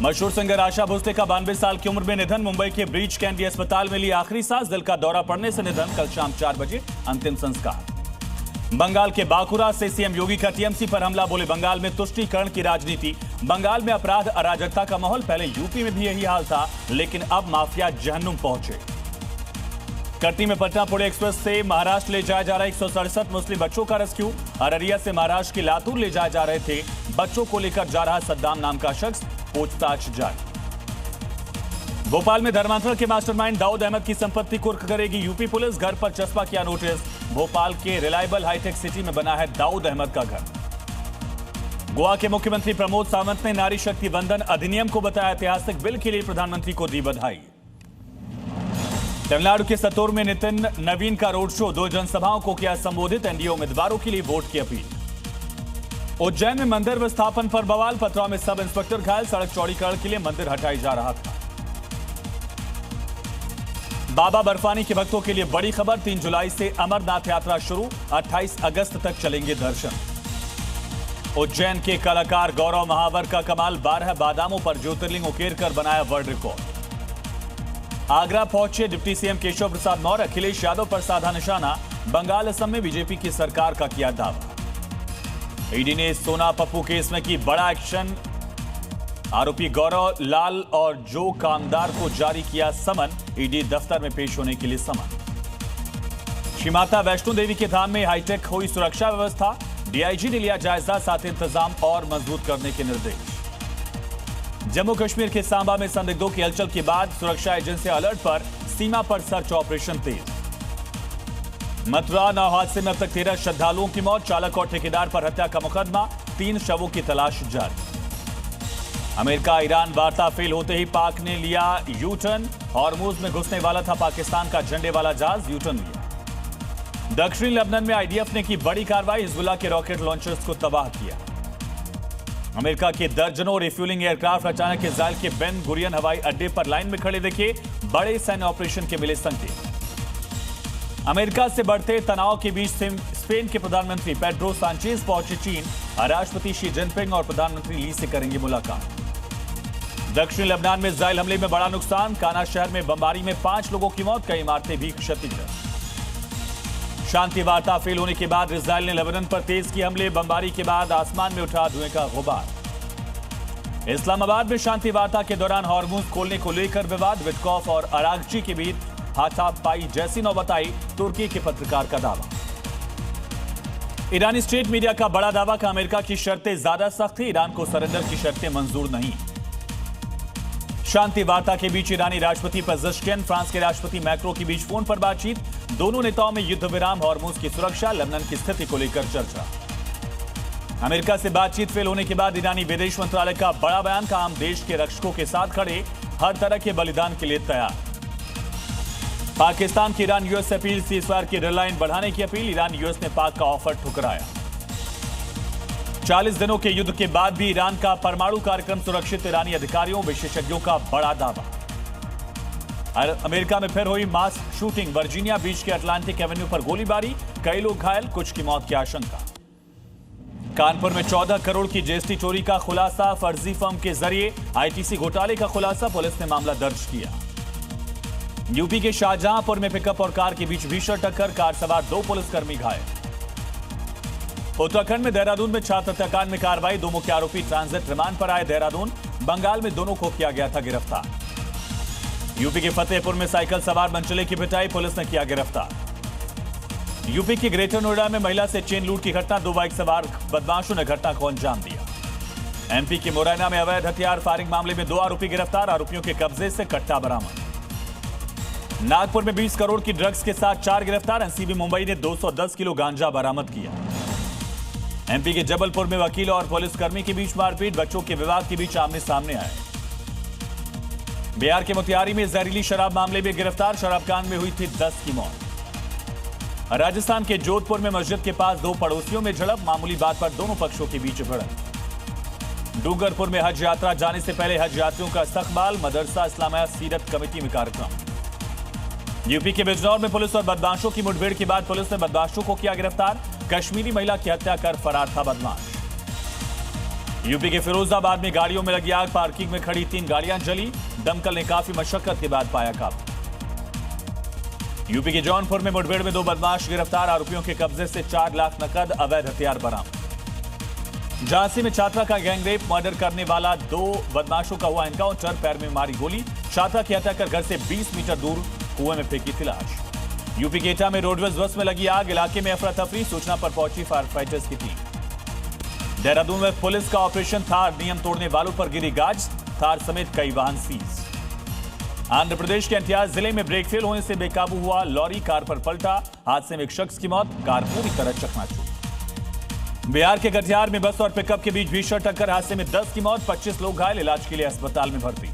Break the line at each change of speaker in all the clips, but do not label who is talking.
मशहूर सिंगर आशा भोसले का 92 साल की उम्र में निधन। मुंबई के ब्रीच कैंडी अस्पताल में ली आखिरी सांस। दिल का दौरा पड़ने से निधन। कल शाम 4 बजे अंतिम संस्कार। बंगाल के बांकुरा से सीएम योगी का टीएमसी पर हमला। बोले बंगाल में तुष्टीकरण की राजनीति। बंगाल में अपराध अराजकता का माहौल। पहले यूपी में भी यही हाल था, लेकिन अब माफिया जहन्नुम पहुंचे। कटनी में पटना पुणे एक्सप्रेस से महाराष्ट्र ले जाया जा रहा 167 मुस्लिम बच्चों का रेस्क्यू। अररिया से महाराष्ट्र के लातूर ले जाए जा रहे थे। बच्चों को लेकर जा रहा सद्दाम नाम का शख्स। पूछताछ जारी। भोपाल में धर्मांतरण के मास्टरमाइंड दाऊद अहमद की संपत्ति कुर्क करेगी यूपी पुलिस। घर पर चस्पा किया नोटिस। भोपाल के रिलायबल हाईटेक सिटी में बना है दाऊद अहमद का घर। गोवा के मुख्यमंत्री प्रमोद सावंत ने नारी शक्ति वंदन अधिनियम को बताया ऐतिहासिक। बिल के लिए प्रधानमंत्री को दी बधाई। तमिलनाडु के सतोर में नितिन नवीन का रोड शो। 2 जनसभाओं को किया संबोधित। एनडीए उम्मीदवारों के लिए वोट की अपील। उज्जैन में मंदिर विस्थापन पर बवाल। पथराव में सब इंस्पेक्टर घायल। सड़क चौड़ीकरण के लिए मंदिर हटाई जा रहा था। बाबा बर्फानी के भक्तों के लिए बड़ी खबर। 3 जुलाई से अमरनाथ यात्रा शुरू। 28 अगस्त तक चलेंगे दर्शन। उज्जैन के कलाकार गौरव महावर का कमाल। 12 बादामों पर ज्योतिर्लिंग उकेर कर बनाया वर्ल्ड रिकॉर्ड। आगरा पहुंचे डिप्टी सीएम केशव प्रसाद मौर्य। अखिलेश यादव पर साधा निशाना। बंगाल असम में बीजेपी की सरकार का किया दावा। ईडी ने सोना पप्पू केस में की बड़ा एक्शन। आरोपी गौरव लाल और जो कामदार को जारी किया समन। ईडी दफ्तर में पेश होने के लिए समन। श्री माता वैष्णो देवी के धाम में हाईटेक हुई सुरक्षा व्यवस्था। डीआईजी ने लिया जायजा। साथ इंतजाम और मजबूत करने के निर्देश। जम्मू कश्मीर के सांबा में संदिग्धों की हलचल के बाद सुरक्षा एजेंसी अलर्ट पर। सीमा पर सर्च ऑपरेशन तेज। मथुरा नाव हादसे में अब तक 13 श्रद्धालुओं की मौत। चालक और ठेकेदार पर हत्या का मुकदमा। 3 शवों की तलाश जारी। अमेरिका ईरान वार्ता फेल होते ही पाक ने लिया यू टर्न। हॉर्मुज में घुसने वाला था पाकिस्तान का झंडे वाला जहाज। यू टर्न लिया। दक्षिणी लेबनान में आईडीएफ ने की बड़ी कार्रवाई। हिजबुल्लाह के रॉकेट लॉन्चर्स को तबाह किया। अमेरिका के दर्जनों रिफ्यूलिंग एयरक्राफ्ट अचानक इजरायल के बेन गुरियन हवाई अड्डे पर लाइन में खड़े दिखे। बड़े सैन्य ऑपरेशन के मिले संकेत। अमेरिका से बढ़ते तनाव के बीच स्पेन के प्रधानमंत्री पेड्रो सांचेज पहुंचे चीन। राष्ट्रपति शी जिनपिंग और प्रधानमंत्री ली से करेंगे मुलाकात। दक्षिणी लेबनान में इजरायल हमले में बड़ा नुकसान। काना शहर में बमबारी में 5 लोगों की मौत। कई इमारतें भी क्षतिग्रस्त। शांति वार्ता फेल होने के बाद इजरायल ने लेबनान पर तेज किए हमले। बमबारी के बाद आसमान में उठा धुएं का गुबार। इस्लामाबाद में शांति वार्ता के दौरान हॉर्मुज खोलने को लेकर विवाद। विटकॉफ और अरागची के बीच हाथापाई जैसी नौबत आई। तुर्की के पत्रकार का दावा। ईरानी स्टेट मीडिया का बड़ा दावा कि अमेरिका की शर्तें ज्यादा सख्त थी। ईरान को सरेंडर की शर्तें मंजूर नहीं। शांति वार्ता के बीच ईरानी राष्ट्रपति पेजेश्कियन फ्रांस के राष्ट्रपति मैक्रो के बीच फोन पर बातचीत। दोनों नेताओं में युद्ध विराम, हॉर्मुज की सुरक्षा, लेबनान की स्थिति को लेकर चर्चा। अमेरिका से बातचीत फेल होने के बाद ईरानी विदेश मंत्रालय का बड़ा बयान। कहा हम देश के रक्षकों के साथ खड़े, हर तरह के बलिदान के लिए तैयार। पाकिस्तान की ईरान यूएस अपील। सीजफायर की डेडलाइन बढ़ाने की अपील। ईरान यूएस ने पाक का ऑफर ठुकराया। 40 दिनों के युद्ध के बाद भी ईरान का परमाणु कार्यक्रम सुरक्षित। ईरानी अधिकारियों विशेषज्ञों का बड़ा दावा। अमेरिका में फिर हुई मास शूटिंग। वर्जीनिया बीच के अटलांटिक एवेन्यू पर गोलीबारी। कई लोग घायल, कुछ की मौत की आशंका। कानपुर में 14 करोड़ की जीएसटी चोरी का खुलासा। फर्जी फर्म के जरिए आईटीसी घोटाले का खुलासा। पुलिस ने मामला दर्ज किया। यूपी के शाहजहांपुर में पिकअप और कार के बीच भीषण टक्कर। कार सवार 2 पुलिसकर्मी घायल। उत्तराखंड में देहरादून में छात्र हत्याकांड में कार्रवाई। 2 मुख्य आरोपी ट्रांजिट रिमांड पर आए देहरादून। बंगाल में दोनों को किया गया था गिरफ्तार। यूपी के फतेहपुर में साइकिल सवार मनचले की पिटाई। पुलिस ने किया गिरफ्तार। यूपी के ग्रेटर नोएडा में महिला से चेन लूट की घटना। 2 बाइक सवार बदमाशों ने घटना को अंजाम दिया। एमपी के मुरैना में अवैध हथियार फायरिंग मामले में 2 आरोपी गिरफ्तार। आरोपियों के कब्जे से कट्टा बरामद। नागपुर में 20 करोड़ की ड्रग्स के साथ 4 गिरफ्तार। एनसीबी मुंबई ने 210 किलो गांजा बरामद किया। एमपी के जबलपुर में वकील और पुलिसकर्मी के बीच मारपीट। बच्चों के विवाद के बीच आमने सामने आए। बिहार के मोतिहारी में जहरीली शराब मामले में गिरफ्तार। शराब कांड में हुई थी 10 की मौत। राजस्थान के जोधपुर में मस्जिद के पास 2 पड़ोसियों में झड़प। मामूली बात पर दोनों पक्षों के बीच भिड़ंत। डूंगरपुर में हज यात्रा जाने से पहले हज यात्रियों का इस्तकबाल। मदरसा इस्लामिया सीरत कमेटी में कार्यक्रम। यूपी के बिजनौर में पुलिस और बदमाशों की मुठभेड़ के बाद पुलिस ने बदमाशों को किया गिरफ्तार। कश्मीरी महिला की हत्या कर फरार था बदमाश। यूपी के फिरोजाबाद में गाड़ियों में लगी आग, पार्किंग में खड़ी 3 गाड़ियां जली, दमकल ने काफी मशक्कत के बाद पाया काबू। यूपी के जौनपुर में मुठभेड़ में 2 बदमाश गिरफ्तार, आरोपियों के कब्जे से 4 लाख नकद, अवैध हथियार बरामद। झांसी में छात्रा का गैंगरेप, मर्डर करने वाला 2 बदमाशों का हुआ एनकाउंटर, पैर में मारी गोली, छात्रा की हत्या कर घर से 20 मीटर दूर कुएं में फेंकी थी लाश। यूपी के एटा में रोडवेज बस में लगी आग, इलाके में अफरा तफरी, सूचना पर पहुंची फायर फाइटर्स की टीम। देहरादून में पुलिस का ऑपरेशन थार, नियम तोड़ने वालों पर गिरी गाज, थार समेत कई वाहन सीज। आंध्र प्रदेश के एनटीआर जिले में ब्रेक फेल होने से बेकाबू हुआ लॉरी, कार पर पलटा, हादसे में एक शख्स की मौत, कार पूरी तरह चकनाचूर। बिहार के कटिहार में बस और पिकअप के बीच भीषण टक्कर, हादसे में 10 की मौत, 25 लोग घायल, इलाज के लिए अस्पताल में भर्ती।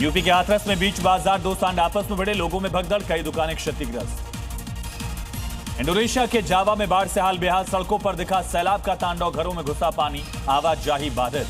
यूपी के हाथरस में बीच बाजार 2 सांड आपस में भिड़े, लोगों में भगदड़, कई दुकानें क्षतिग्रस्त। इंडोनेशिया के जावा में बाढ़ से हाल बेहाल, सड़कों पर दिखा सैलाब का तांडव, घरों में घुसा पानी, आवाजाही बाधित।